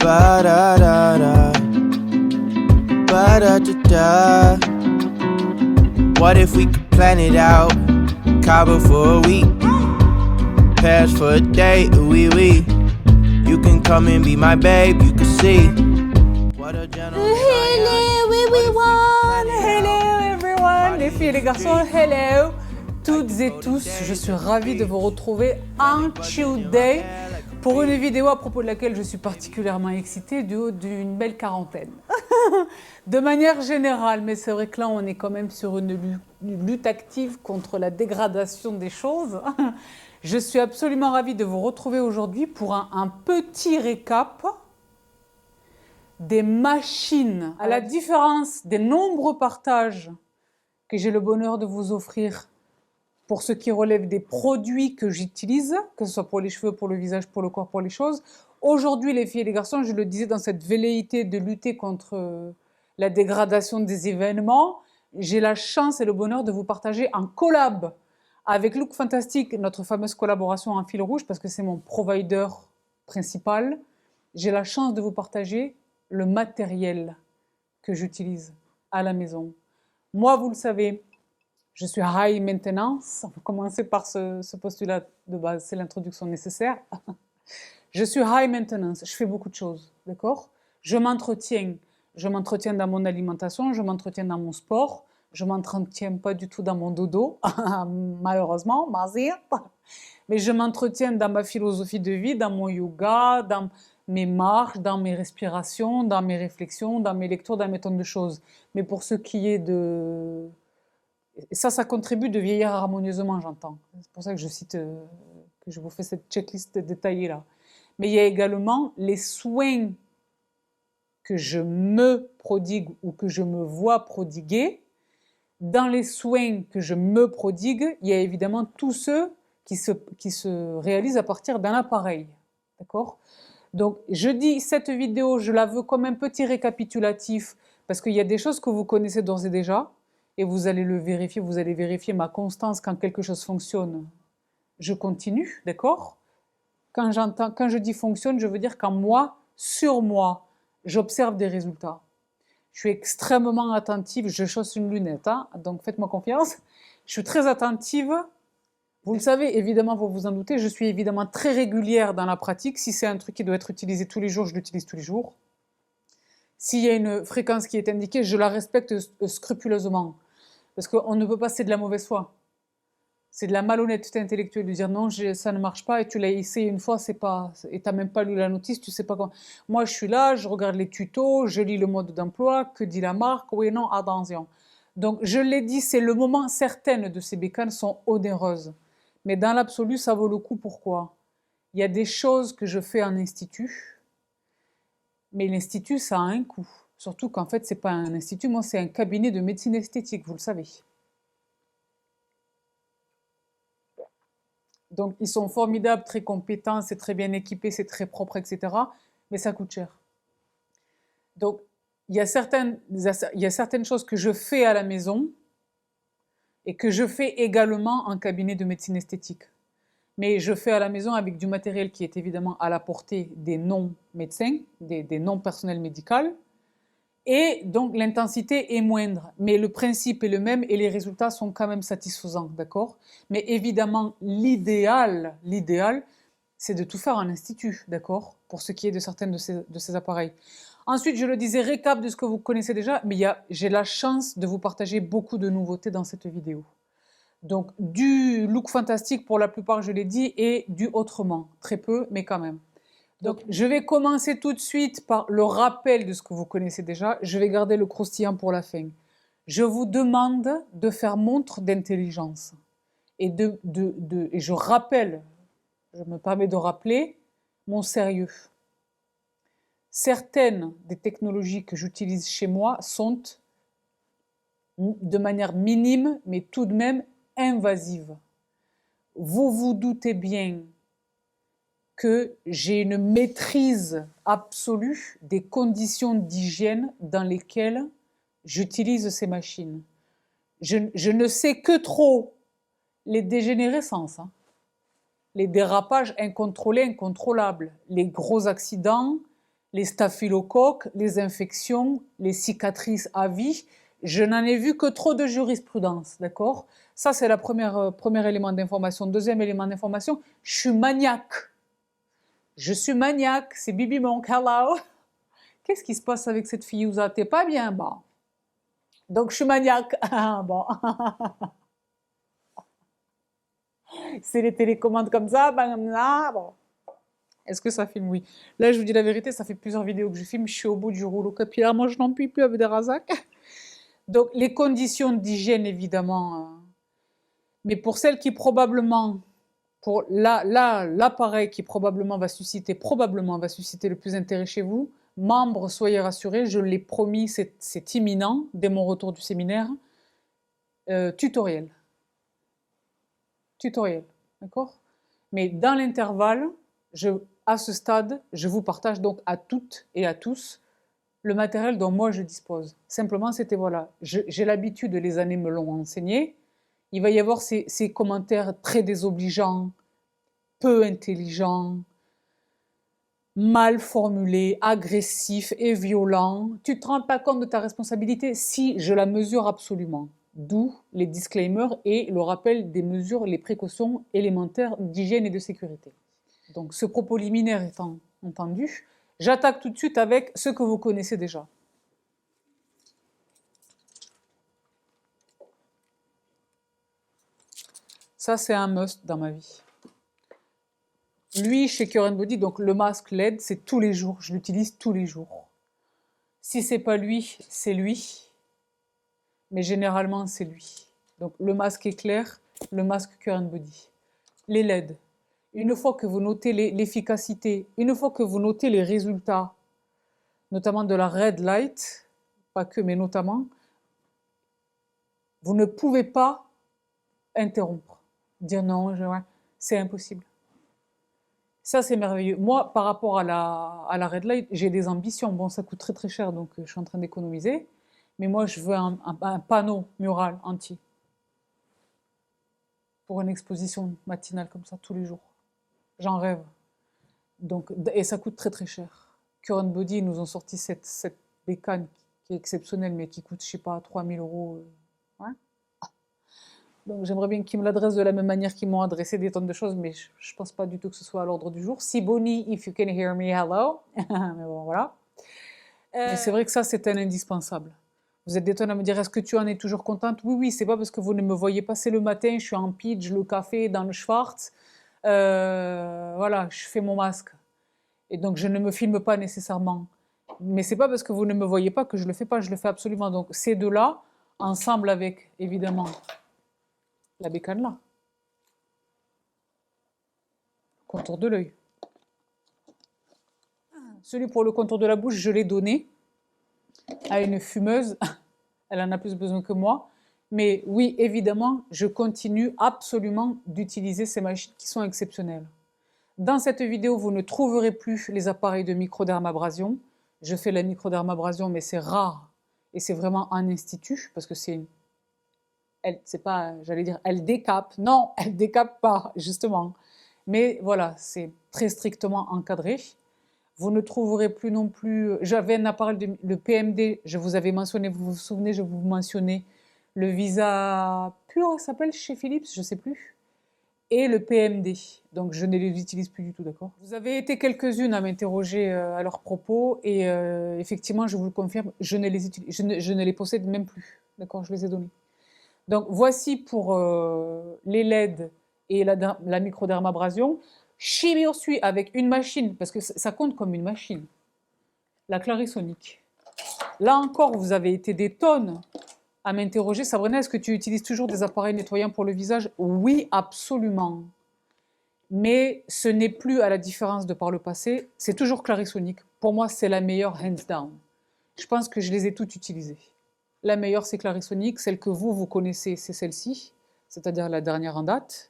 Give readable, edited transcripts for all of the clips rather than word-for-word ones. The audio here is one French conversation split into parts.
Ba da da da, ba da da da. What if we could plan it out? Cabo for a week, Paris for a day, oui oui. You can come and be my babe, you can see. What a gentleman I am. Hello everyone, hello everyone, les filles et les garçons, hello toutes et tous. Je suis ravie de vous retrouver en Chill Day pour une vidéo à propos de laquelle je suis particulièrement excitée du haut d'une belle quarantaine. De manière générale, mais c'est vrai que là on est quand même sur une lutte active contre la dégradation des choses. Je suis absolument ravie de vous retrouver aujourd'hui pour un petit récap des machines. À la différence des nombreux partages que j'ai le bonheur de vous offrir pour ce qui relève des produits que j'utilise, que ce soit pour les cheveux, pour le visage, pour le corps, pour les choses. Aujourd'hui, les filles et les garçons, je le disais dans cette velléité de lutter contre la dégradation des événements, j'ai la chance et le bonheur de vous partager en collab avec Look Fantastic, notre fameuse collaboration en fil rouge, parce que c'est mon provider principal. J'ai la chance de vous partager le matériel que j'utilise à la maison. Moi, vous le savez, je suis high maintenance. On va commencer par ce postulat de base, c'est l'introduction nécessaire. Je suis high maintenance, je fais beaucoup de choses, d'accord? Je m'entretiens dans mon alimentation, je m'entretiens dans mon sport, je ne m'entretiens pas du tout dans mon dodo, malheureusement, mazir. Mais je m'entretiens dans ma philosophie de vie, dans mon yoga, dans mes marches, dans mes respirations, dans mes réflexions, dans mes lectures, dans mes tonnes de choses. Mais pour ce qui est de... Ça contribue de vieillir harmonieusement, j'entends. C'est pour ça que je cite, que je vous fais cette checklist détaillée là. Mais il y a également les soins que je me prodigue ou que je me vois prodiguer. Dans les soins que je me prodigue, il y a évidemment tous ceux qui se réalisent à partir d'un appareil. D'accord ? Donc, je dis cette vidéo, je la veux comme un petit récapitulatif parce qu'il y a des choses que vous connaissez d'ores et déjà et vous allez le vérifier, vous allez vérifier ma constance quand quelque chose fonctionne. Je continue, d'accord ? Quand je dis fonctionne, je veux dire qu'en moi, sur moi, j'observe des résultats. Je suis extrêmement attentive, je chausse une lunette, hein, donc faites-moi confiance. Je suis très attentive. Vous le savez, évidemment, vous vous en doutez, je suis évidemment très régulière dans la pratique. Si c'est un truc qui doit être utilisé tous les jours, je l'utilise tous les jours. S'il y a une fréquence qui est indiquée, je la respecte scrupuleusement. Parce qu'on ne peut pas, c'est de la mauvaise foi. C'est de la malhonnêteté intellectuelle de dire non, ça ne marche pas et tu l'as essayé une fois, c'est pas, et tu n'as même pas lu la notice, tu sais pas comment. Moi, je suis là, je regarde les tutos, je lis le mode d'emploi, que dit la marque, oui, non, attention. Donc, je l'ai dit, c'est le moment, certaines de ces bécanes sont onéreuses. Mais dans l'absolu, ça vaut le coup. Pourquoi ? Il y a des choses que je fais en institut, mais l'institut, ça a un coût. Surtout qu'en fait, c'est pas un institut, moi, c'est un cabinet de médecine esthétique, vous le savez. Donc, ils sont formidables, très compétents, c'est très bien équipé, c'est très propre, etc. Mais ça coûte cher. Donc, il y a certaines choses que je fais à la maison et que je fais également en cabinet de médecine esthétique. Mais je fais à la maison avec du matériel qui est évidemment à la portée des non-médecins, des non-personnels médicaux. Et donc, l'intensité est moindre. Mais le principe est le même et les résultats sont quand même satisfaisants, d'accord ? Mais évidemment, l'idéal, c'est de tout faire en institut, d'accord ? Pour ce qui est de certains de ces appareils. Ensuite, je le disais, récap de ce que vous connaissez déjà, mais j'ai la chance de vous partager beaucoup de nouveautés dans cette vidéo. Donc, du Look Fantastic pour la plupart, je l'ai dit, et du autrement. Très peu, mais quand même. Donc, je vais commencer tout de suite par le rappel de ce que vous connaissez déjà. Je vais garder le croustillant pour la fin. Je vous demande de faire montre d'intelligence. Et je rappelle, je me permets de rappeler, mon sérieux. Certaines des technologies que j'utilise chez moi sont de manière minime, mais tout de même invasives. Vous vous doutez bien que j'ai une maîtrise absolue des conditions d'hygiène dans lesquelles j'utilise ces machines. Je ne sais que trop les dégénérescences, hein, les dérapages incontrôlés, incontrôlables, les gros accidents, les staphylocoques, les infections, les cicatrices à vie. Je n'en ai vu que trop de jurisprudence, d'accord? Ça, c'est le premier élément d'information. Deuxième élément d'information, je suis maniaque. Je suis maniaque, c'est Bibi Monk, hello. Qu'est-ce qui se passe avec cette fille, Ouza? T'es pas bien, bon. Donc, je suis maniaque. Bon. C'est les télécommandes comme ça, bon. Est-ce que ça filme? Oui. Là, je vous dis la vérité, ça fait plusieurs vidéos que je filme, je suis au bout du rouleau capillaire, moi je n'en puis plus avec des Razak. Donc, les conditions d'hygiène, évidemment. Mais pour celles qui probablement, pour l'appareil qui probablement va susciter le plus d'intérêt chez vous, membres, soyez rassurés, je l'ai promis, c'est imminent, dès mon retour du séminaire, tutoriel. Tutoriel, d'accord? Mais dans l'intervalle, à ce stade, je vous partage donc à toutes et à tous le matériel dont moi je dispose. Simplement, c'était voilà, j'ai l'habitude, les années me l'ont enseigné. Il va y avoir ces commentaires très désobligeants, peu intelligents, mal formulés, agressifs et violents. Tu ne te rends pas compte de ta responsabilité? Si, je la mesure absolument. D'où les disclaimers et le rappel des mesures, les précautions élémentaires d'hygiène et de sécurité. Donc, ce propos liminaire étant entendu, j'attaque tout de suite avec ce que vous connaissez déjà. Ça, c'est un must dans ma vie. Lui, chez Current Body, donc le masque LED, c'est tous les jours. Je l'utilise tous les jours. Si c'est pas lui, c'est lui. Mais généralement, c'est lui. Donc, le masque éclair, le masque Current Body. Les LED. Une fois que vous notez l'efficacité, une fois que vous notez les résultats, notamment de la red light, pas que, mais notamment, vous ne pouvez pas interrompre. Dire non, c'est impossible. Ça, c'est merveilleux. Moi, par rapport à la red light, j'ai des ambitions. Bon, ça coûte très très cher, donc je suis en train d'économiser. Mais moi, je veux un panneau mural entier pour une exposition matinale comme ça, tous les jours. J'en rêve. Donc, et ça coûte très très cher. Current Body, ils nous ont sorti cette bécane qui est exceptionnelle, mais qui coûte, je sais pas, 3000 €. Ouais. Donc j'aimerais bien qu'ils me l'adressent de la même manière qu'ils m'ont adressé des tonnes de choses, mais je ne pense pas du tout que ce soit à l'ordre du jour. Si Bonnie, if you can hear me, hello. Mais bon, voilà. Mais c'est vrai que ça, c'est un indispensable. Vous êtes des tonnes à me dire, est-ce que tu en es toujours contente? Oui, oui, c'est pas parce que vous ne me voyez pas, c'est le matin, je suis en pitch, le café, dans le Schwarz. Voilà, je fais mon masque. Et donc, je ne me filme pas nécessairement. Mais c'est pas parce que vous ne me voyez pas que je le fais pas, je le fais absolument. Donc, ces deux-là, ensemble avec, évidemment, la bécane là. Contour de l'œil. Celui pour le contour de la bouche, je l'ai donné à une fumeuse. Elle en a plus besoin que moi. Mais oui, évidemment, je continue absolument d'utiliser ces machines qui sont exceptionnelles. Dans cette vidéo, vous ne trouverez plus les appareils de microdermabrasion. Je fais la microdermabrasion, mais c'est rare. Et c'est vraiment en institut, parce que c'est pas, j'allais dire, elle décape. Non, elle décape pas, justement. Mais voilà, c'est très strictement encadré. Vous ne trouverez plus non plus... J'avais un appareil, le PMD, je vous avais mentionné, vous vous souvenez, je vous mentionnais le Visa Pur, ça s'appelle chez Philips, je ne sais plus, et le PMD. Donc je ne les utilise plus du tout, d'accord? Vous avez été quelques-unes à m'interroger à leur propos, et effectivement, je vous le confirme, je ne les utilise, je ne les possède même plus, d'accord? Je les ai donnés. Donc voici pour les LED et la microdermabrasion. Chimio-Suit avec une machine, parce que ça compte comme une machine, la Clarisonic. Là encore, vous avez été des tonnes à m'interroger. Sabrina, est-ce que tu utilises toujours des appareils nettoyants pour le visage? Oui, absolument. Mais ce n'est plus, à la différence de par le passé, c'est toujours Clarisonic. Pour moi, c'est la meilleure, hands down. Je pense que je les ai toutes utilisées. La meilleure, c'est Clarisonic. Celle que vous connaissez, c'est celle-ci, c'est-à-dire la dernière en date.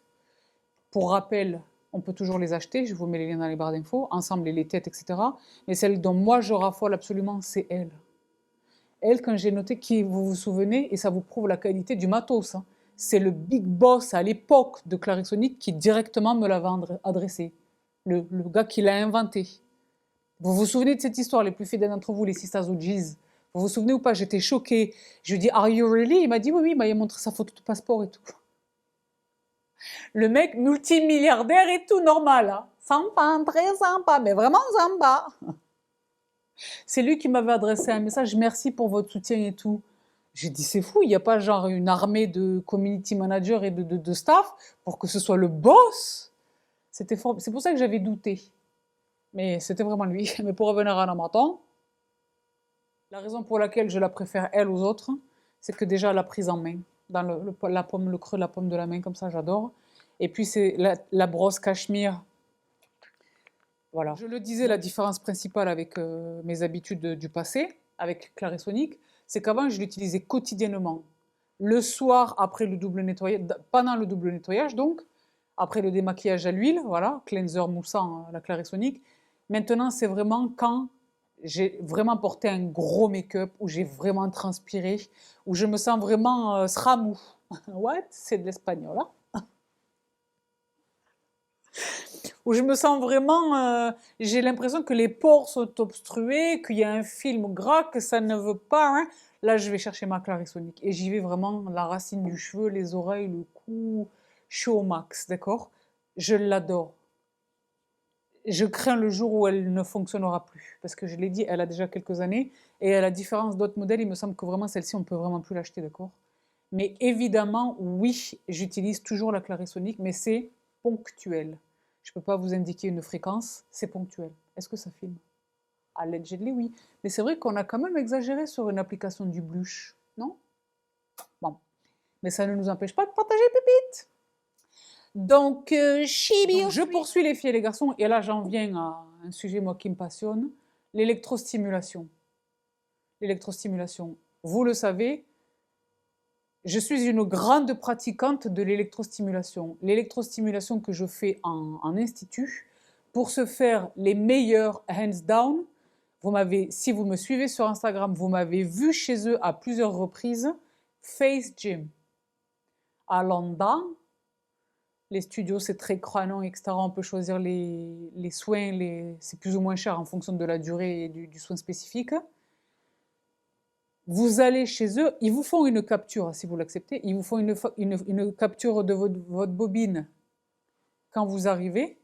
Pour rappel, on peut toujours les acheter, je vous mets les liens dans les barres d'infos, ensemble les têtes, etc. Mais celle dont moi je raffole absolument, c'est elle. Elle, quand j'ai noté, qui vous vous souvenez, et ça vous prouve la qualité du matos, hein, c'est le big boss à l'époque de Clarisonic qui directement me l'avait adressé. Le gars qui l'a inventé. Vous vous souvenez de cette histoire, les plus fidèles d'entre vous, les Sisters OGs? Vous vous souvenez ou pas? J'étais choquée. Je lui ai dit, Are you really? Il m'a dit, oui, oui, il m'a montré sa photo de passeport et tout. Le mec multimilliardaire et tout, normal. Hein. Sympa, très sympa, mais vraiment sympa. C'est lui qui m'avait adressé un message, merci pour votre soutien et tout. J'ai dit, c'est fou, il n'y a pas genre une armée de community managers et de staff pour que ce soit le boss. C'est pour ça que j'avais douté. Mais c'était vraiment lui. Mais pour revenir à Namatan, la raison pour laquelle je la préfère elle aux autres, c'est que déjà elle a prise en main. Dans la pomme, le creux de la paume de la main, comme ça, j'adore. Et puis c'est la brosse cachemire. Voilà. Je le disais, la différence principale avec mes habitudes du passé, avec Clarisonic, c'est qu'avant, je l'utilisais quotidiennement. Le soir, après le double nettoyage, pendant le double nettoyage, donc, après le démaquillage à l'huile, voilà, cleanser moussant, la Clarisonic. Maintenant, c'est vraiment quand j'ai vraiment porté un gros make-up, où j'ai vraiment transpiré, où je me sens vraiment sramou. What? C'est de l'espagnol, hein? Où je me sens vraiment, j'ai l'impression que les pores sont obstrués, qu'il y a un film gras, que ça ne veut pas. Hein. Là, je vais chercher ma Clarisonic et j'y vais vraiment la racine du cheveu, les oreilles, le cou, chaud au max, d'accord? Je l'adore. Je crains le jour où elle ne fonctionnera plus, parce que je l'ai dit, elle a déjà quelques années, et à la différence d'autres modèles, il me semble que vraiment celle-ci, on ne peut vraiment plus l'acheter, d'accord? Mais évidemment, oui, j'utilise toujours la Clarisonic, mais c'est ponctuel. Je ne peux pas vous indiquer une fréquence, c'est ponctuel. Est-ce que ça filme? Allegedly, oui. Mais c'est vrai qu'on a quand même exagéré sur une application du blush, non? Bon. Mais ça ne nous empêche pas de partager pépite. Donc, je poursuis les filles et les garçons, et là j'en viens à un sujet moi qui me passionne, l'électrostimulation. L'électrostimulation. Vous le savez, je suis une grande pratiquante de l'électrostimulation. L'électrostimulation que je fais en institut, pour se faire les meilleurs hands down, si vous me suivez sur Instagram, vous m'avez vu chez eux à plusieurs reprises, Face Gym. À Londres, les studios, c'est très crânant, etc. On peut choisir les soins, c'est plus ou moins cher en fonction de la durée et du soin spécifique. Vous allez chez eux, ils vous font une capture, si vous l'acceptez, ils vous font une capture de votre bobine quand vous arrivez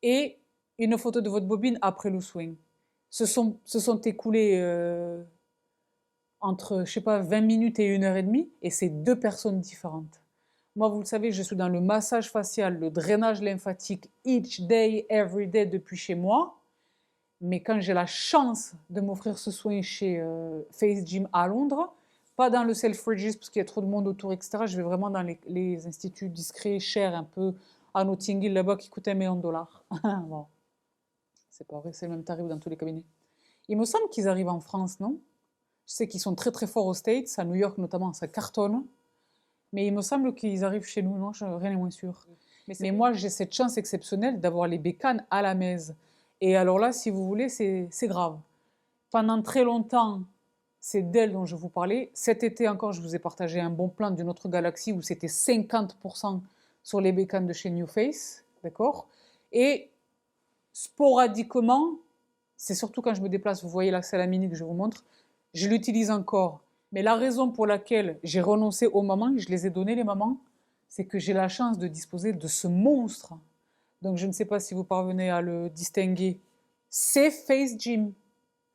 et une photo de votre bobine après le soin. Se sont écoulés entre, je sais pas, 20 minutes et 1h30 et c'est deux personnes différentes. Moi, vous le savez, je suis dans le massage facial, le drainage lymphatique, each day, every day, depuis chez moi. Mais quand j'ai la chance de m'offrir ce soin chez Face Gym à Londres, pas dans le Selfridges parce qu'il y a trop de monde autour, etc. Je vais vraiment dans les instituts discrets, chers, un peu à Notting Hill, là-bas, qui coûtent $1 million. Bon, c'est pas vrai, c'est le même tarif dans tous les cabinets. Il me semble qu'ils arrivent en France, non? Je sais qu'ils sont très très forts aux States, à New York notamment, ça cartonne. Mais il me semble qu'ils arrivent chez nous, non? Rien n'est moins sûr. Mais moi, j'ai cette chance exceptionnelle d'avoir les bécanes à la maison. Et alors là, si vous voulez, c'est grave. Pendant très longtemps, c'est d'elle dont je vous parlais. Cet été encore, je vous ai partagé un bon plan d'une autre galaxie où c'était 50% sur les bécanes de chez New Face, d'accord? Et sporadiquement, c'est surtout quand je me déplace, vous voyez là, c'est la mini que je vous montre, je l'utilise encore. Mais la raison pour laquelle j'ai renoncé aux mamans, je les ai données les mamans, c'est que j'ai la chance de disposer de ce monstre. Donc je ne sais pas si vous parvenez à le distinguer. C'est Face Gym.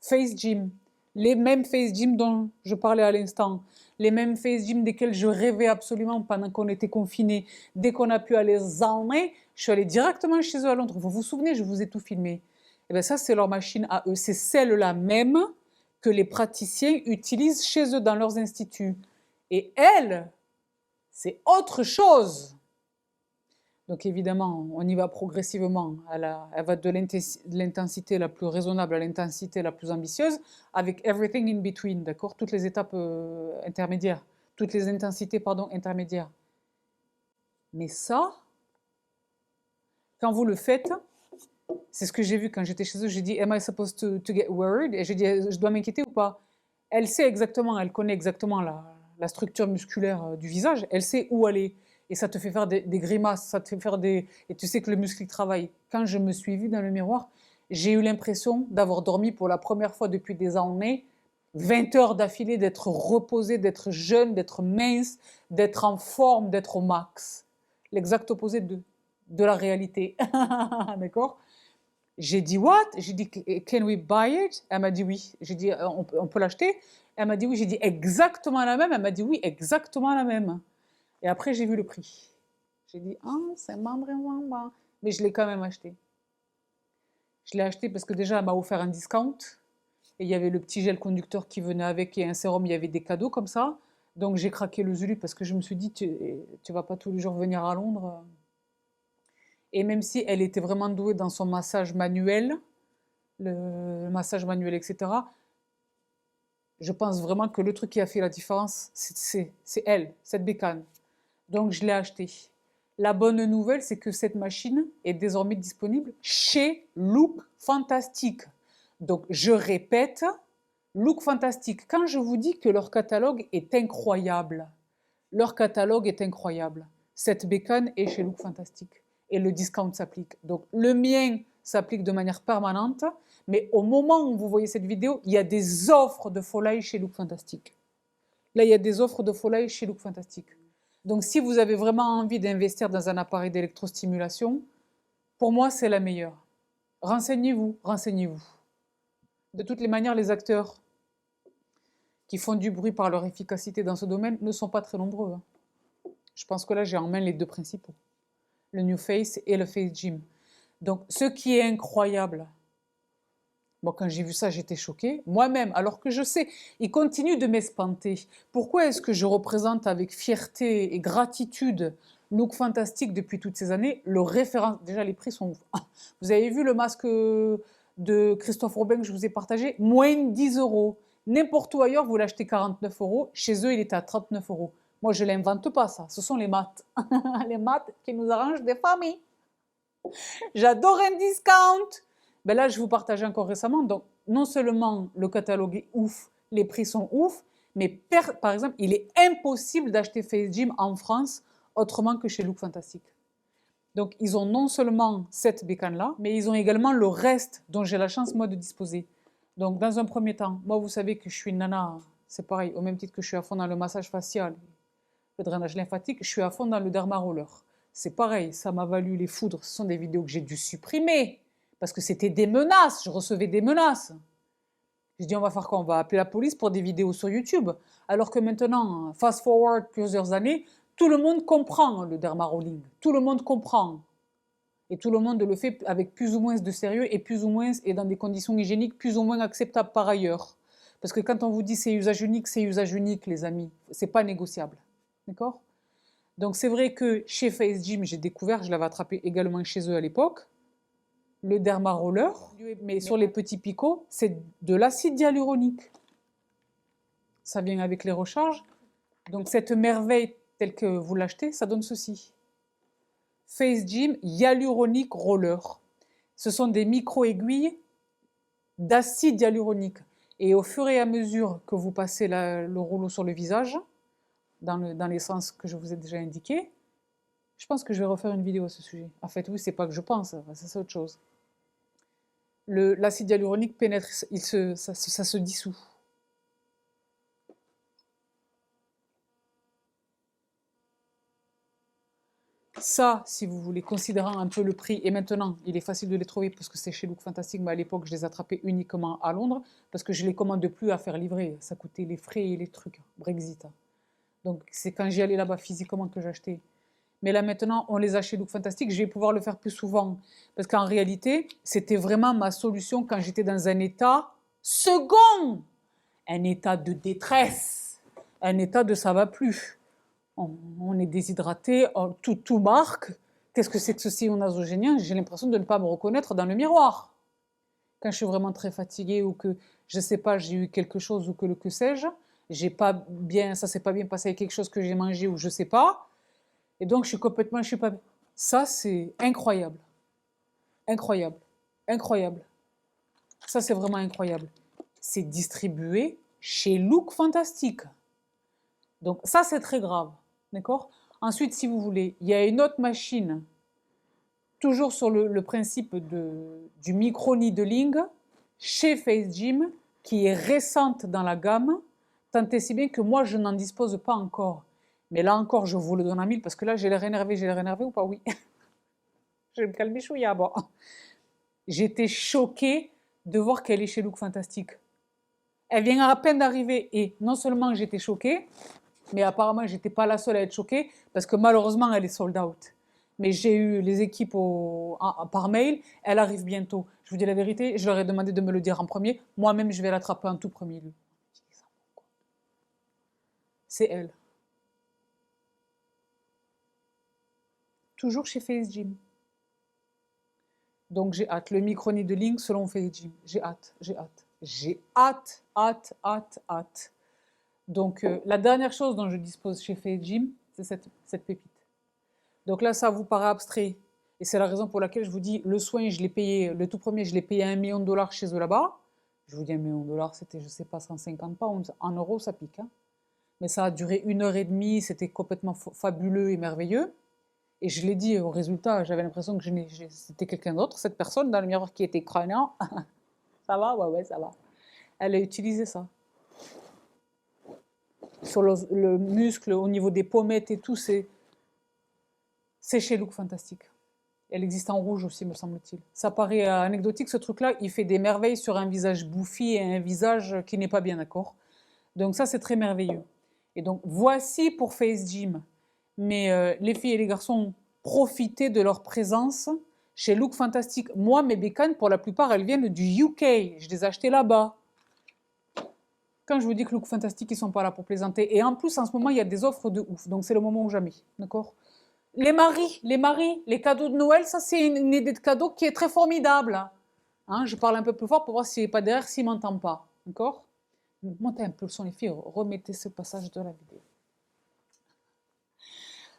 Face Gym. Les mêmes Face Gym dont je parlais à l'instant. Les mêmes Face Gym desquels je rêvais absolument pendant qu'on était confinés. Dès qu'on a pu aller z'emmener, je suis allée directement chez eux à Londres. Vous vous souvenez, je vous ai tout filmé. Et bien ça, c'est leur machine à eux. C'est celle-là même que les praticiens utilisent chez eux dans leurs instituts. Et elle, c'est autre chose. Donc évidemment, on y va progressivement. Elle va de l'intensité la plus raisonnable à l'intensité la plus ambitieuse, avec everything in between, d'accord? Toutes les étapes intermédiaires, toutes les intensités, pardon, intermédiaires. Mais ça, quand vous le faites, c'est ce que j'ai vu quand j'étais chez eux, j'ai dit, am I supposed to get worried? Et j'ai dit, je dois m'inquiéter ou pas? Elle sait exactement, elle connaît exactement la structure musculaire du visage, elle sait où aller. Et ça te fait faire des grimaces, ça te fait faire et tu sais que le muscle il travaille. Quand je me suis vue dans le miroir, J'ai eu l'impression d'avoir dormi pour la première fois depuis des années 20 heures d'affilée, d'être reposée, d'être jeune, d'être mince, d'être en forme, d'être au max. L'exact opposé de la réalité. D'accord? J'ai dit what? J'ai dit can we buy it? Elle m'a dit oui. J'ai dit on peut l'acheter? Elle m'a dit oui. J'ai dit exactement la même. Elle m'a dit oui, exactement la même. Et après j'ai vu le prix. J'ai dit ah c'est vraiment bon. Mais je l'ai quand même acheté. Je l'ai acheté parce que déjà elle m'a offert un discount. Et il y avait le petit gel conducteur qui venait avec et un sérum, il y avait des cadeaux comme ça. Donc j'ai craqué le Zulu parce que je me suis dit, tu vas pas tous les jours venir à Londres. Et même si elle était vraiment douée dans son massage manuel, le massage manuel, etc., je pense vraiment que le truc qui a fait la différence, c'est elle, cette bécane. Donc je l'ai achetée. La bonne nouvelle, c'est que cette machine est désormais disponible chez Look Fantastic. Donc je répète, Look Fantastic, quand je vous dis que leur catalogue est incroyable, leur catalogue est incroyable. Cette bécane est chez Look Fantastic et le discount s'applique. Donc le mien s'applique de manière permanente, mais au moment où vous voyez cette vidéo, il y a des offres de folie chez Look Fantastic. Là, il y a des offres de folie chez Look Fantastic. Donc si vous avez vraiment envie d'investir dans un appareil d'électrostimulation, pour moi, c'est la meilleure. Renseignez-vous, renseignez-vous. De toutes les manières, les acteurs qui font du bruit par leur efficacité dans ce domaine ne sont pas très nombreux. Je pense que là, j'ai en main les deux principaux, le New Face et le Face Gym. Donc, ce qui est incroyable, moi, quand j'ai vu ça, j'étais choquée. Moi-même, alors que je sais, ils continuent de m'espanter. Pourquoi est-ce que je représente avec fierté et gratitude Look Fantastic depuis toutes ces années? Le référence, déjà, les prix sont ouf. Vous avez vu le masque de Christophe Robin que je vous ai partagé? Moins de 10 euros. N'importe où ailleurs, vous l'achetez 49 euros. Chez eux, il était à 39 euros. Moi, je ne l'invente pas, ça. Ce sont les maths. Les maths qui nous arrangent des familles. J'adore un discount. Ben là, je vous partageais encore récemment. Donc, non seulement le catalogue est ouf, les prix sont ouf, mais par exemple, il est impossible d'acheter Face Gym en France autrement que chez Look Fantastic. Donc, ils ont non seulement cette bécane-là, mais ils ont également le reste dont j'ai la chance, moi, de disposer. Donc, dans un premier temps, moi, vous savez que je suis une nana, c'est pareil, au même titre que je suis à fond dans le massage facial, le drainage lymphatique, je suis à fond dans le derma roller. C'est pareil, ça m'a valu les foudres. Ce sont des vidéos que j'ai dû supprimer parce que c'était des menaces, je recevais des menaces. Je dis, on va faire quoi? On va appeler la police pour des vidéos sur YouTube. Alors que maintenant, fast forward plusieurs années, tout le monde comprend le derma rolling. Tout le monde comprend. Et tout le monde le fait avec plus ou moins de sérieux et plus ou moins et dans des conditions hygiéniques plus ou moins acceptables par ailleurs. Parce que quand on vous dit c'est usage unique, les amis. C'est pas négociable. D'accord? Donc c'est vrai que chez Face Gym, j'ai découvert, je l'avais attrapé également chez eux à l'époque, le derma roller, mais sur les petits picots, c'est de l'acide hyaluronique. Ça vient avec les recharges. Donc cette merveille telle que vous l'achetez, ça donne ceci. Face Gym Hyaluronic Roller. Ce sont des micro-aiguilles d'acide hyaluronique. Et au fur et à mesure que vous passez le rouleau sur le visage, dans les sens que je vous ai déjà indiqués, je pense que je vais refaire une vidéo à ce sujet. En fait, oui, c'est pas que je pense, c'est autre chose. L'acide hyaluronique pénètre, ça se dissout. Ça, si vous voulez, considérant un peu le prix, et maintenant, il est facile de les trouver parce que c'est chez Look Fantastic, mais à l'époque, je les attrapais uniquement à Londres parce que je ne les commande plus à faire livrer. Ça coûtait les frais et les trucs, Brexit. Donc, c'est quand j'y allais là-bas physiquement que j'achetais. Mais là, maintenant, on les a chez Look Fantastic. Je vais pouvoir le faire plus souvent parce qu'en réalité, c'était vraiment ma solution quand j'étais dans un état second, un état de détresse, un état de ça va plus. On est déshydraté, tout marque. Qu'est-ce que c'est que ce sillon nasogénien? J'ai l'impression de ne pas me reconnaître dans le miroir. Quand je suis vraiment très fatiguée ou que, je ne sais pas, j'ai eu quelque chose ou que sais-je, ça s'est pas bien passé avec quelque chose que j'ai mangé ou je ne sais pas. Et donc, je suis pas... Ça, c'est incroyable. Incroyable. Incroyable. Ça, c'est vraiment incroyable. C'est distribué chez Look Fantastic. Donc, ça, c'est très grave. D'accord? Ensuite, si vous voulez, il y a une autre machine toujours sur le principe du micro-needling chez Face Gym, qui est récente dans la gamme, tant et si bien que moi, je n'en dispose pas encore. Mais là encore, je vous le donne à 1000 parce que là, j'ai l'air énervé ou pas? Oui. Je vais me calmer chouïa. Bon. J'étais choquée de voir qu'elle est chez Look Fantastic. Elle vient à peine d'arriver et non seulement j'étais choquée, mais apparemment, j'étais pas la seule à être choquée parce que malheureusement, elle est sold out. Mais j'ai eu les équipes par mail, elle arrive bientôt. Je vous dis la vérité, je leur ai demandé de me le dire en premier. Moi-même, je vais l'attraper en tout premier lieu. C'est elle. Toujours chez Face Gym. Donc j'ai hâte. Le micro-needling selon Face Gym. J'ai hâte, j'ai hâte. J'ai hâte, hâte, hâte, hâte. Donc la dernière chose dont je dispose chez Face Gym, c'est cette pépite. Donc là, ça vous paraît abstrait. Et c'est la raison pour laquelle je vous dis, le soin, je l'ai payé, le tout premier, je l'ai payé $1 million chez eux là-bas. Je vous dis $1 million, c'était, je sais pas, 150 pounds. En euros, ça pique. Hein. Mais ça a duré 1 heure et demie, c'était complètement fabuleux et merveilleux. Et je l'ai dit au résultat, j'avais l'impression que c'était quelqu'un d'autre, cette personne dans le miroir qui était crânien. Ça va? Ouais, ça va. Elle a utilisé ça. Sur le muscle, au niveau des pommettes et tout, c'est chez Look Fantastic. Elle existe en rouge aussi, me semble-t-il. Ça paraît anecdotique, ce truc-là. Il fait des merveilles sur un visage bouffi et un visage qui n'est pas bien d'accord. Donc ça, c'est très merveilleux. Et donc, voici pour Face Gym. Mais les filles et les garçons, profitez de leur présence chez Look Fantastic. Moi, mes bécanes, pour la plupart, elles viennent du UK. Je les ai achetées là-bas. Quand je vous dis que Look Fantastic, ils sont pas là pour plaisanter. Et en plus, en ce moment, il y a des offres de ouf. Donc, c'est le moment ou jamais. D'accord? Les maris, les cadeaux de Noël, ça, c'est une idée de cadeau qui est très formidable. Hein, je parle un peu plus fort pour voir s'il n'est pas derrière, s'il ne m'entend pas. D'accord? Montez un peu le son, les filles. Remettez ce passage de la vidéo.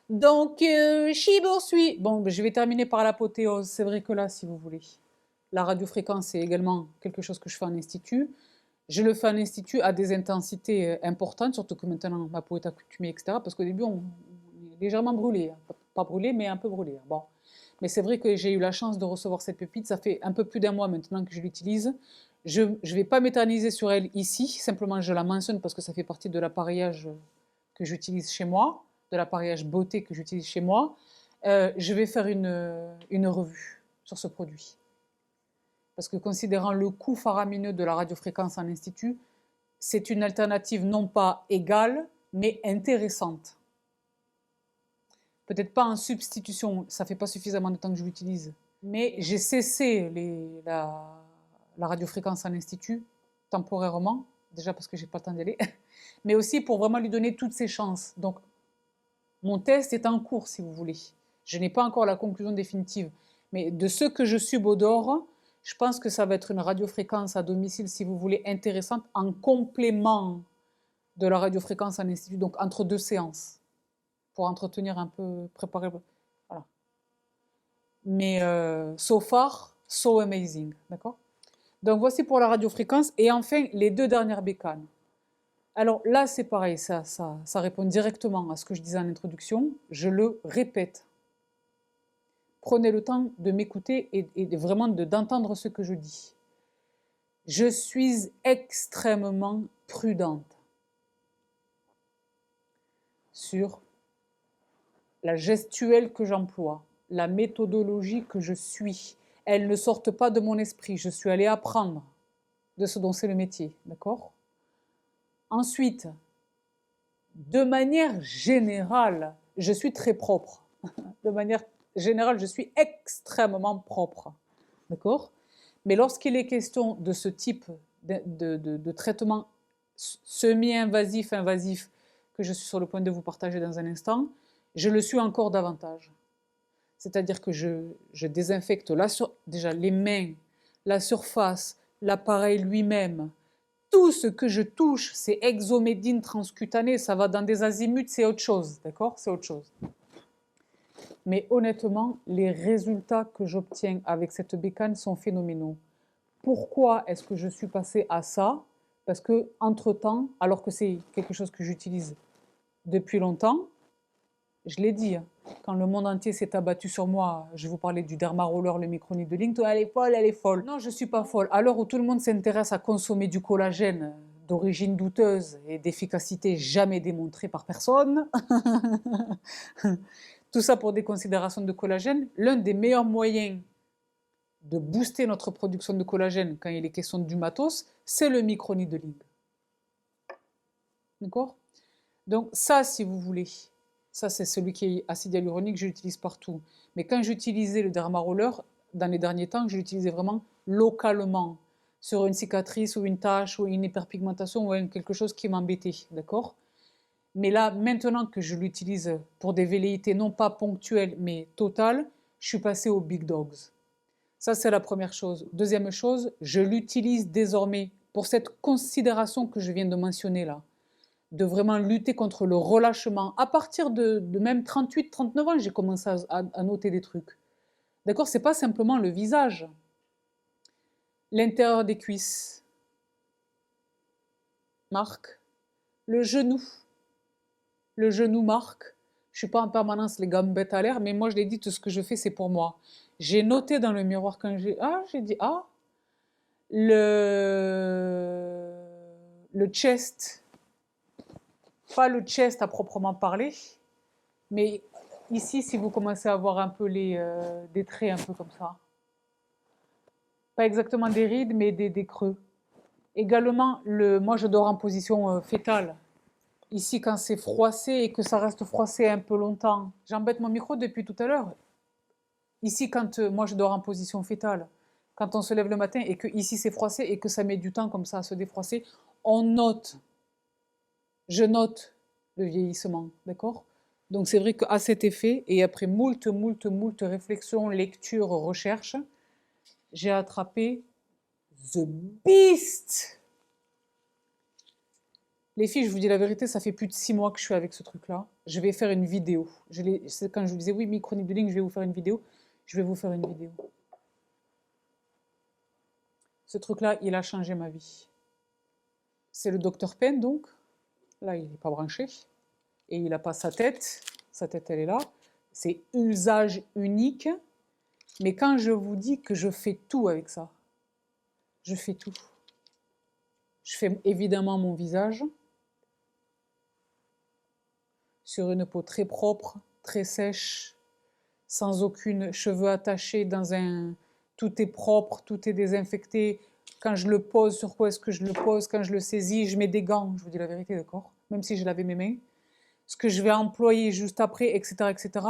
Donc, j'y poursuis. Bon, je vais terminer par l'apothéose. C'est vrai que là, si vous voulez, la radiofréquence, c'est également quelque chose que je fais en institut. Je le fais en institut à des intensités importantes, surtout que maintenant, ma peau est accoutumée, etc. Parce qu'au début, on est légèrement brûlé. Hein. Pas brûlé, mais un peu brûlé. Hein. Bon. Mais c'est vrai que j'ai eu la chance de recevoir cette pépite. Ça fait un peu plus d'1 mois maintenant que je l'utilise. Je ne vais pas m'éterniser sur elle ici. Simplement, je la mentionne parce que ça fait partie de l'appareillage que j'utilise chez moi, de l'appareillage beauté que j'utilise chez moi. Je vais faire une revue sur ce produit. Parce que considérant le coût faramineux de la radiofréquence en institut, c'est une alternative non pas égale, mais intéressante. Peut-être pas en substitution, ça fait pas suffisamment de temps que je l'utilise. Mais j'ai cessé la radiofréquence en institut, temporairement, déjà parce que j'ai pas le temps d'y aller, mais aussi pour vraiment lui donner toutes ses chances. Donc, mon test est en cours, si vous voulez. Je n'ai pas encore la conclusion définitive. Mais de ce que je subodore, je pense que ça va être une radiofréquence à domicile, si vous voulez, intéressante, en complément de la radiofréquence en institut, donc entre 2 séances, pour entretenir un peu, préparer. Voilà. Mais so far, so amazing. D'accord? Donc voici pour la radiofréquence. Et enfin, les 2 dernières bécanes. Alors là, c'est pareil, ça répond directement à ce que je disais en introduction. Je le répète. Prenez le temps de m'écouter et vraiment d'entendre ce que je dis. Je suis extrêmement prudente sur la gestuelle que j'emploie, la méthodologie que je suis. Elles ne sortent pas de mon esprit. Je suis allée apprendre de ce dont c'est le métier. D'accord ? Ensuite, de manière générale, je suis très propre. De manière générale, je suis extrêmement propre. D'accord ? Mais lorsqu'il est question de ce type de traitement semi-invasif, invasif, que je suis sur le point de vous partager dans un instant, je le suis encore davantage. C'est-à-dire que je désinfecte déjà les mains, la surface, l'appareil lui-même. Tout ce que je touche, c'est exomédine transcutanée, ça va dans des azimuts, c'est autre chose, d'accord ? C'est autre chose. Mais honnêtement, les résultats que j'obtiens avec cette bécane sont phénoménaux. Pourquoi est-ce que je suis passée à ça ? Parce que, entre-temps, alors que c'est quelque chose que j'utilise depuis longtemps, je l'ai dit, Quand le monde entier s'est abattu sur moi, je vais vous parler du Derma Roller, le microneedling. Toi, elle est folle, elle est folle. Non, je ne suis pas folle. À l'heure où tout le monde s'intéresse à consommer du collagène d'origine douteuse et d'efficacité jamais démontrée par personne, tout ça pour des considérations de collagène, l'un des meilleurs moyens de booster notre production de collagène quand il est question du matos, c'est le microneedling. D'accord? Donc ça, si vous voulez, ça c'est celui qui est acide hyaluronique, je l'utilise partout. Mais quand j'utilisais le Derma Roller, dans les derniers temps, je l'utilisais vraiment localement, sur une cicatrice ou une tache ou une hyperpigmentation ou quelque chose qui m'embêtait, d'accord? Mais là, maintenant que je l'utilise pour des velléités non pas ponctuelles, mais totales, je suis passée aux Big Dogs. Ça, c'est la première chose. Deuxième chose, je l'utilise désormais pour cette considération que je viens de mentionner là, de vraiment lutter contre le relâchement. À partir de même 38-39 ans, j'ai commencé à noter des trucs. D'accord? C'est pas simplement le visage. L'intérieur des cuisses marque. Le genou marque. Je suis pas en permanence les gambettes à l'air, mais moi je l'ai dit, tout ce que je fais c'est pour moi. J'ai noté dans le miroir quand j'ai dit le chest, pas le chest à proprement parler, mais ici si vous commencez à voir un peu des traits un peu comme ça, pas exactement des rides mais des creux. Également, moi je dors en position fétale. Ici, quand c'est froissé et que ça reste froissé un peu longtemps, j'embête mon micro depuis tout à l'heure. Ici, quand moi je dors en position fétale, quand on se lève le matin et que ici c'est froissé et que ça met du temps comme ça à se défroisser, on note, je note le vieillissement, d'accord? Donc c'est vrai qu'à cet effet, et après moult réflexions, lectures, recherches, j'ai attrapé The Beast. Les filles, je vous dis la vérité, ça fait plus de 6 mois que je suis avec ce truc-là. Je vais faire une vidéo. Quand je vous disais, oui, microneedling, je vais vous faire une vidéo. Je vais vous faire une vidéo. Ce truc-là, il a changé ma vie. C'est le Dr Pen, donc. Là, il n'est pas branché. Et il n'a pas sa tête. Sa tête, elle est là. C'est usage unique. Mais quand je vous dis que je fais tout avec ça, je fais tout. Je fais évidemment mon visage sur une peau très propre, très sèche, sans aucune cheveux attachés, tout est propre, tout est désinfecté. Quand je le pose, sur quoi est-ce que je le pose? Quand je le saisis, je mets des gants, je vous dis la vérité, d'accord? Même si je lavais mes mains. Ce que je vais employer juste après, etc., etc.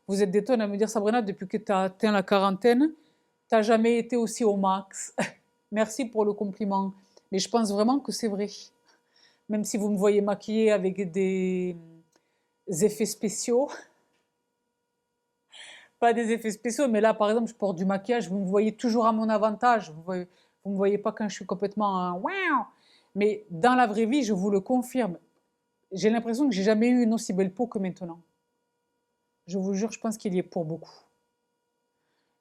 Vous êtes des tonnes à me dire, Sabrina, depuis que tu as atteint la quarantaine, tu n'as jamais été aussi au max. Merci pour le compliment. Mais je pense vraiment que c'est vrai. Même si vous me voyez maquillée avec des effets spéciaux, pas des effets spéciaux, mais là, par exemple, je porte du maquillage, vous me voyez toujours à mon avantage. Vous ne me voyez pas quand je suis complètement waouh. Mais dans la vraie vie, je vous le confirme, j'ai l'impression que j'ai jamais eu une aussi belle peau que maintenant. Je vous jure, je pense qu'il y est pour beaucoup.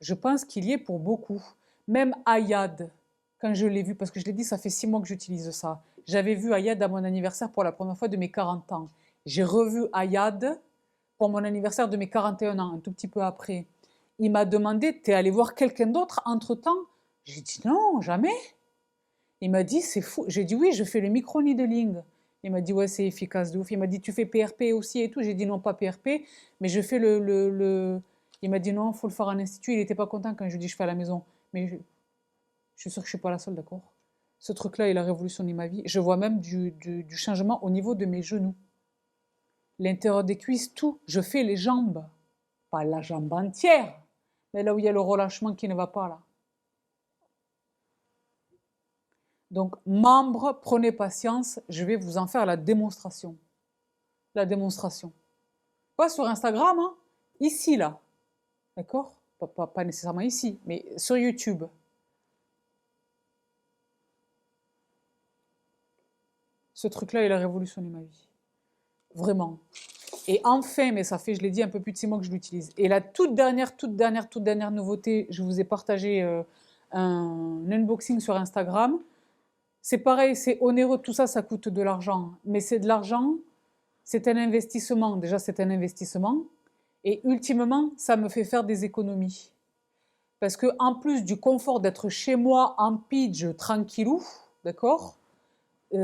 Je pense qu'il y est pour beaucoup. Même Ayad, quand je l'ai vu, parce que je l'ai dit, ça fait 6 mois que j'utilise ça. J'avais vu Ayad à mon anniversaire pour la première fois de mes 40 ans. J'ai revu Ayad pour mon anniversaire de mes 41 ans, un tout petit peu après. Il m'a demandé, t'es allé voir quelqu'un d'autre entre-temps? J'ai dit non, jamais. Il m'a dit, c'est fou. J'ai dit oui, je fais le micro-needling. Il m'a dit ouais, c'est efficace de ouf. Il m'a dit, tu fais PRP aussi et tout. J'ai dit non, pas PRP, mais je fais Il m'a dit non, il faut le faire en institut. Il n'était pas content quand je lui dis je fais à la maison. Mais je suis sûre que je ne suis pas la seule, d'accord? Ce truc-là, il a révolutionné ma vie. Je vois même du changement au niveau de mes genoux. L'intérieur des cuisses, tout. Je fais les jambes. Pas la jambe entière, mais là où il y a le relâchement qui ne va pas, là. Donc, membres, prenez patience. Je vais vous en faire la démonstration. La démonstration. Pas sur Instagram, hein. Ici, là. D'accord? Pas nécessairement ici, mais sur YouTube. Ce truc-là, il a révolutionné ma vie. Vraiment. Et enfin, mais ça fait, je l'ai dit, un peu plus de 6 mois que je l'utilise. Et la toute dernière nouveauté, je vous ai partagé un unboxing sur Instagram. C'est pareil, c'est onéreux, tout ça, ça coûte de l'argent. Mais c'est de l'argent, c'est un investissement. Déjà, c'est un investissement. Et ultimement, ça me fait faire des économies. Parce que en plus du confort d'être chez moi en pidge tranquillou, d'accord,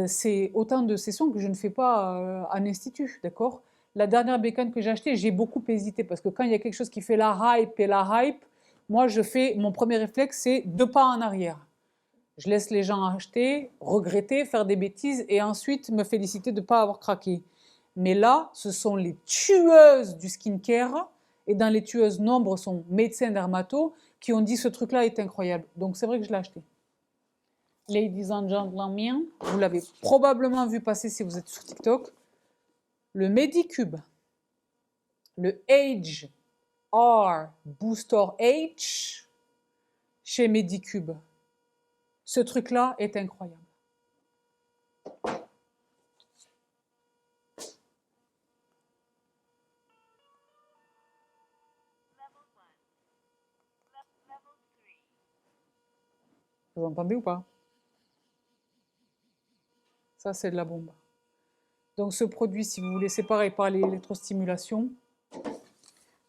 c'est autant de sessions que je ne fais pas en institut, d'accord. La dernière bécane que j'ai achetée, j'ai beaucoup hésité parce que quand il y a quelque chose qui fait la hype, moi je fais, mon premier réflexe c'est 2 pas en arrière. Je laisse les gens acheter, regretter, faire des bêtises et ensuite me féliciter de ne pas avoir craqué. Mais là, ce sont les tueuses du skincare et dans les tueuses, nombre sont médecins dermatos qui ont dit ce truc-là est incroyable. Donc c'est vrai que je l'ai acheté. Ladies and gentlemen, vous l'avez probablement vu passer si vous êtes sur TikTok, le Medicube, le Age R Booster H chez Medicube. Ce truc-là est incroyable. Vous entendez ou pas? Ça, c'est de la bombe. Donc ce produit, si vous voulez, c'est pareil par l'électrostimulation.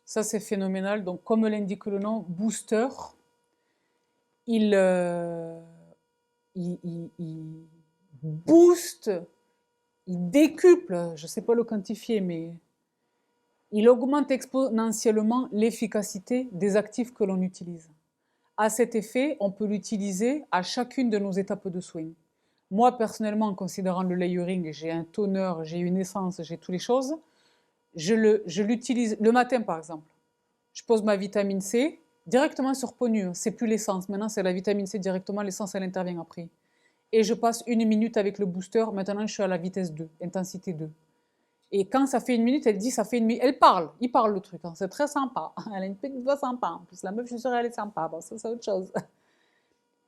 Ça, c'est phénoménal. Donc comme l'indique le nom, booster, il booste, il décuple, je ne sais pas le quantifier, mais il augmente exponentiellement l'efficacité des actifs que l'on utilise. À cet effet, on peut l'utiliser à chacune de nos étapes de soins. Moi, personnellement, en considérant le layering, j'ai un toner, j'ai une essence, j'ai toutes les choses, je l'utilise le matin, par exemple. Je pose ma vitamine C directement sur peau nue. C'est plus l'essence. Maintenant, c'est la vitamine C directement. L'essence, elle intervient après. Et je passe 1 minute avec le booster. Maintenant, je suis à la vitesse 2, intensité 2. Et quand ça fait 1 minute, elle dit ça fait 1 minute. Elle parle. Il parle le truc. Hein. C'est très sympa. Elle a une petite voix sympa. En plus, la meuf, je suis sûre, elle est sympa. Bon, ça, c'est autre chose.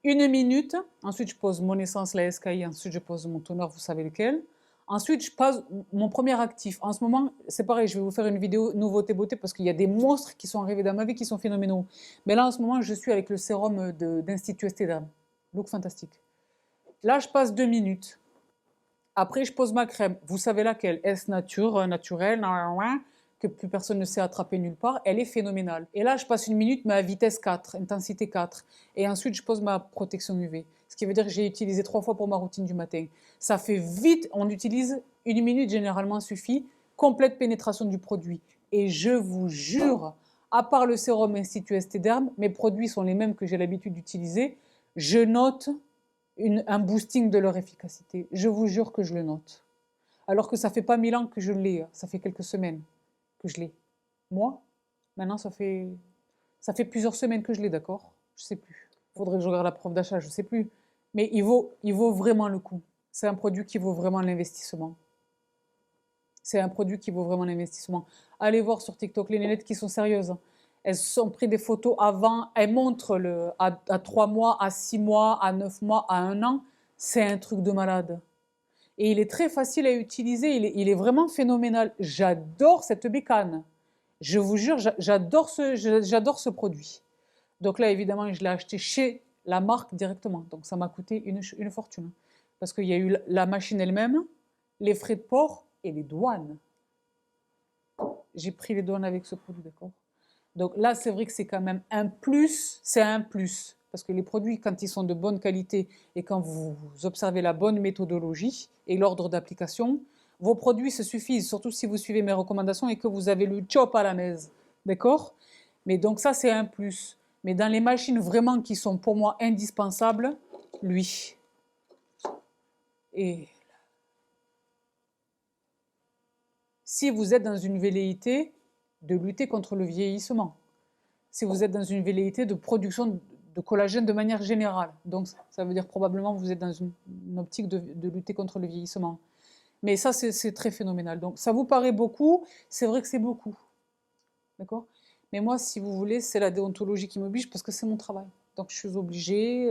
1 minute. Ensuite, je pose mon essence, la SKI. Ensuite, je pose mon toner, vous savez lequel. Ensuite, je passe mon premier actif. En ce moment, c'est pareil, je vais vous faire une vidéo nouveauté beauté parce qu'il y a des monstres qui sont arrivés dans ma vie qui sont phénoménaux. Mais là, en ce moment, je suis avec le sérum d'Institut Estée Derm. Look fantastique. Là, je passe 2 minutes. Après, je pose ma crème. Vous savez laquelle? Est-ce naturelle, que plus personne ne sait attraper nulle part. Elle est phénoménale. Et là, je passe 1 minute, mais à vitesse 4, intensité 4. Et ensuite, je pose ma protection UV. Ce qui veut dire que j'ai utilisé 3 fois pour ma routine du matin. Ça fait vite, on utilise 1 minute généralement suffit, complète pénétration du produit. Et je vous jure, à part le sérum Institut Estée Derm, mes produits sont les mêmes que j'ai l'habitude d'utiliser. Je note un boosting de leur efficacité. Je vous jure que je le note. Alors que ça fait pas 1000 ans que je l'ai, ça fait quelques semaines que je l'ai. Moi, maintenant, ça fait plusieurs semaines que je l'ai, d'accord? Je sais plus. Faudrait que je regarde la preuve d'achat, je sais plus. Mais il vaut vraiment le coup. C'est un produit qui vaut vraiment l'investissement. C'est un produit qui vaut vraiment l'investissement. Allez voir sur TikTok les nénettes qui sont sérieuses. Elles se sont pris des photos avant, elles montrent à 3 mois, à 6 mois, à 9 mois, à 1 an. C'est un truc de malade. Et il est très facile à utiliser, il est vraiment phénoménal. J'adore cette bécane. Je vous jure, j'adore ce produit. Donc là, évidemment, je l'ai acheté chez la marque directement. Donc ça m'a coûté une fortune. Parce qu'il y a eu la machine elle-même, les frais de port et les douanes. J'ai pris les douanes avec ce produit, d'accord? Donc là, c'est vrai que c'est quand même un plus, c'est un plus. Parce que les produits, quand ils sont de bonne qualité et quand vous observez la bonne méthodologie et l'ordre d'application, vos produits se suffisent, surtout si vous suivez mes recommandations et que vous avez le chop à la maison. D'accord? Mais donc ça, c'est un plus. Mais dans les machines vraiment qui sont pour moi indispensables, lui. Et si vous êtes dans une velléité de lutter contre le vieillissement, si vous êtes dans une velléité de production de collagène de manière générale, donc ça veut dire probablement que vous êtes dans une optique de lutter contre le vieillissement. Mais ça, c'est très phénoménal. Donc ça vous paraît beaucoup, c'est vrai que c'est beaucoup. D'accord? Mais moi, si vous voulez, c'est la déontologie qui m'oblige parce que c'est mon travail. Donc je suis obligée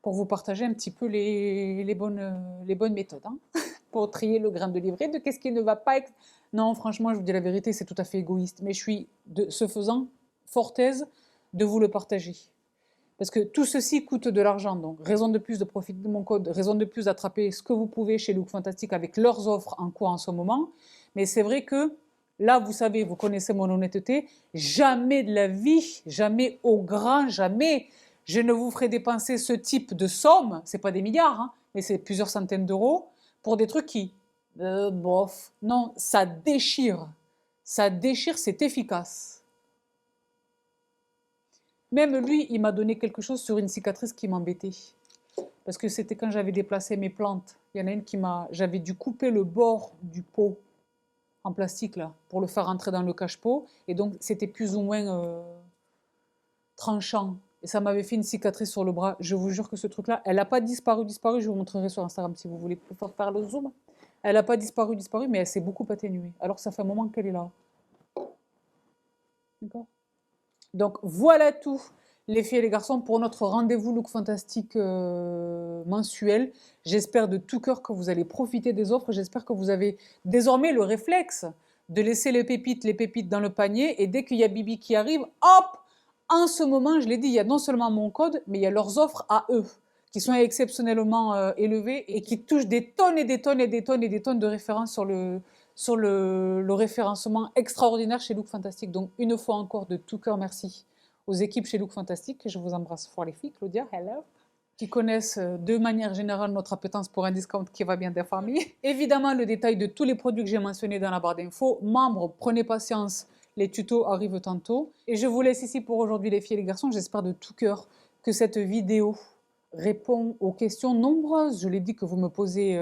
pour vous partager un petit peu les bonnes méthodes. Hein pour trier le grain de livret de qu'est-ce qui ne va pas... Non, franchement, je vous dis la vérité, c'est tout à fait égoïste. Mais je suis, de ce faisant, fort aise de vous le partager. Parce que tout ceci coûte de l'argent. Donc, raison de plus de profiter de mon code, raison de plus d'attraper ce que vous pouvez chez Look Fantastique avec leurs offres en cours en ce moment. Mais c'est vrai que Là, vous savez, vous connaissez mon honnêteté. Jamais de la vie, jamais au grand, jamais, je ne vous ferai dépenser ce type de somme. C'est pas des milliards, hein, mais c'est plusieurs centaines d'euros pour des trucs qui, bof. Non, ça déchire. Ça déchire, c'est efficace. Même lui, il m'a donné quelque chose sur une cicatrice qui m'embêtait. Parce que c'était quand j'avais déplacé mes plantes. Il y en a une qui m'a... J'avais dû couper le bord du pot en plastique, là, pour le faire rentrer dans le cache-pot. Et donc, c'était plus ou moins tranchant. Et ça m'avait fait une cicatrice sur le bras. Je vous jure que ce truc-là, elle n'a pas disparu. Je vous montrerai sur Instagram si vous voulez faire le zoom. Elle n'a pas disparu, mais elle s'est beaucoup atténuée. Alors ça fait un moment qu'elle est là. D'accord ? Donc voilà tout, les filles et les garçons, pour notre rendez-vous Look Fantastique mensuel. J'espère de tout cœur que vous allez profiter des offres. J'espère que vous avez désormais le réflexe de laisser les pépites dans le panier. Et dès qu'il y a Bibi qui arrive, hop! En ce moment, je l'ai dit, il y a non seulement mon code, mais il y a leurs offres à eux, qui sont exceptionnellement élevées et qui touchent des tonnes et des tonnes et des tonnes et des tonnes de références sur le référencement extraordinaire chez Look Fantastique. Donc, une fois encore, de tout cœur, merci aux équipes chez Look Fantastique. Je vous embrasse fort, les filles. Claudia, hello. Qui connaissent de manière générale notre appétence pour un discount qui va bien des familles. Évidemment, le détail de tous les produits que j'ai mentionnés dans la barre d'infos. Membres, prenez patience, les tutos arrivent tantôt. Et je vous laisse ici pour aujourd'hui, les filles et les garçons. J'espère de tout cœur que cette vidéo répond aux questions nombreuses, je l'ai dit, que vous me posez,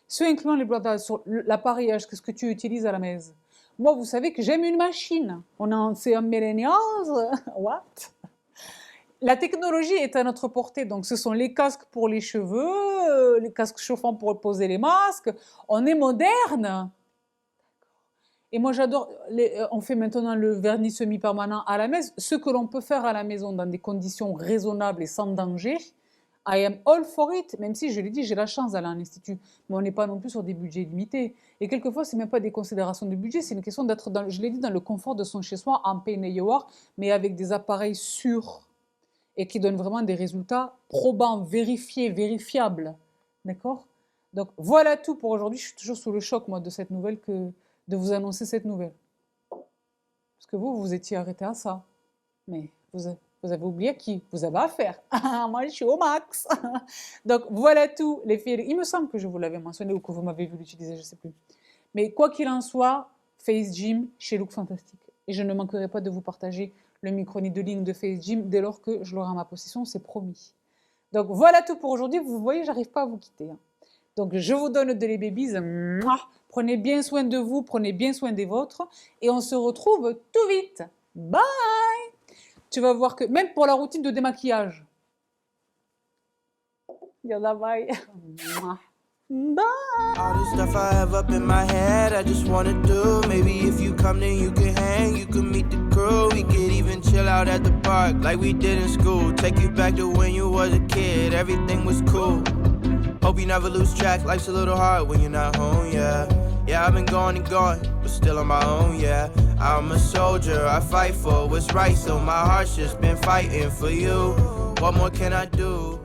ceux incluant les blocs sur l'appareillage, qu'est-ce que tu utilises à la maison. Moi, vous savez que j'aime une machine. C'est un millennials. What? La technologie est à notre portée, donc ce sont les casques pour les cheveux, les casques chauffants pour poser les masques. On est moderne. Et moi, j'adore, on fait maintenant le vernis semi-permanent à la maison. Ce que l'on peut faire à la maison dans des conditions raisonnables et sans danger, I am all for it, même si, je l'ai dit, j'ai la chance d'aller à un institut. Mais on n'est pas non plus sur des budgets limités. Et quelquefois, ce n'est même pas des considérations de budget, c'est une question d'être, je l'ai dit, dans le confort de son chez-soi, en pain et war, mais avec des appareils sûrs et qui donnent vraiment des résultats probants, vérifiés, vérifiables. D'accord? Donc, voilà tout pour aujourd'hui. Je suis toujours sous le choc, moi, de cette nouvelle, de vous annoncer cette nouvelle. Parce que vous étiez arrêté à ça. Mais vous avez oublié à qui vous avez affaire. Moi, je suis au max. Donc, voilà tout, les filles. Il me semble que je vous l'avais mentionné ou que vous m'avez vu l'utiliser, je ne sais plus. Mais quoi qu'il en soit, Face Gym chez Look Fantastique. Et je ne manquerai pas de vous partager le micro-needling de Face Gym dès lors que je l'aurai en ma possession, c'est promis. Donc, voilà tout pour aujourd'hui. Vous voyez, j'arrive pas à vous quitter. Donc, je vous donne de les babies. Prenez bien soin de vous, prenez bien soin des vôtres. Et on se retrouve tout vite. Bye! Tu vas voir que, même pour la routine de démaquillage, yalla bye. Bye! All the stuff I have up in my head, I just wanna do. Maybe if you come, then you can hang, you can meet the crew. We could even chill out at the park like we did in school. Take you back to when you was a kid, everything was cool. Hope you never lose track, life's a little hard when you're not home, yeah. Yeah, I've been going and going, but still on my own, yeah. I'm a soldier, I fight for what's right, so my heart's just been fighting for you. What more can I do?